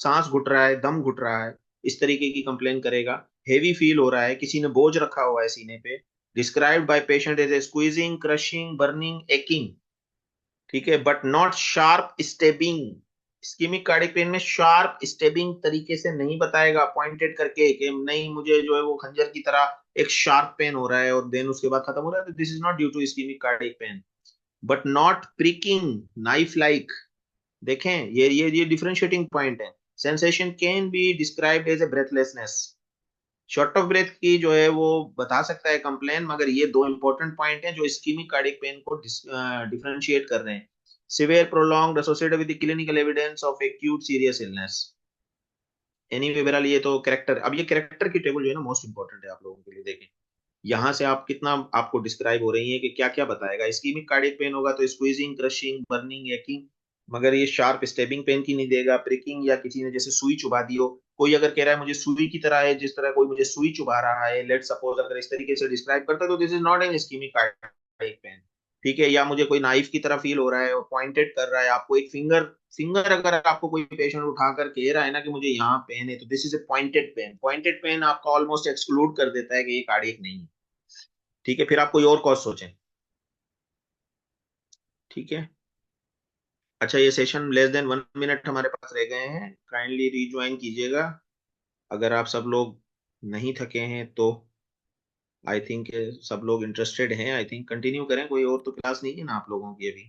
सांस घुट रहा है, दम घुट रहा है, इस तरीके की कंप्लेन करेगा। हेवी फील हो रहा है, किसी ने बोझ रखा हुआ है सीने पे, described by patient as a squeezing, crushing, burning, aching. ठीक है, but not sharp stabbing, ischaemic cardiac pain में शार्प स्टेबिंग तरीके से नहीं बताएगा, पॉइंटेड करके कि नहीं मुझे जो है वो खंजर की तरह एक शार्प पेन हो रहा है और देन उसके बाद खत्म हो रहा है, तो this is not due to ischaemic cardiac pain. But not pricking, knife like, देखें ये डिफरेंशिएटिंग पॉइंट है। Sensation can be described as a breathlessness, short of breath की जो है वो बता सकता है कंप्लेन, मगर ये दो इंपॉर्टेंट पॉइंट हैं जो इस्कीमिक कार्डियक पेन को डिफरेंशिएट कर रहे हैं। Severe prolonged associated with clinical evidence of acute serious illness. Anyway बहरहाल ये तो कैरेक्टर, अब ये कैरेक्टर की टेबल जो है ना मोस्ट इंपॉर्टेंट है आप लोगों के लिए, देखें यहाँ से आप कितना आपको डिस्क्राइब हो रही है कि क्या क्या बताएगा। इस्कीमिक कार्डियक पेन होगा तो स्क्वीजिंग, क्रशिंग, बर्निंग, एकिंग, मगर ये शार्प स्टेबिंग पेन की नहीं देगा, प्रिकिंग या किसी ने जैसे सुई चुभा दी हो, कोई अगर कह रहा है मुझे सुई की तरह है, जिस तरह कोई मुझे सुई चुभा रहा है, लेट सपोज अगर इस तरीके से डिस्क्राइब करता है तो this is not an ischaemic cardiac pain. ठीक है, या मुझे कोई नाइफ की तरह फील हो रहा है और पॉइंटेड कर रहा है आपको एक फिंगर, फिंगर अगर आपको कोई पेशेंट उठाकर कह रहा है ना कि मुझे यहाँ पेन है, तो this is a pointed pain, pointed pain आपका ऑलमोस्ट एक्सक्लूड कर देता है कि ये कार्डियक नहीं है। ठीक है, फिर आप कोई और कॉज सोचें। ठीक है, अच्छा ये सेशन लेस देन 1 मिनट हमारे पास रह गए हैं, काइंडली रीज्वाइन कीजिएगा अगर आप सब लोग नहीं थके हैं तो। आई थिंक सब लोग इंटरेस्टेड हैं, आई थिंक कंटिन्यू करें, कोई और तो क्लास नहीं है ना आप लोगों की अभी।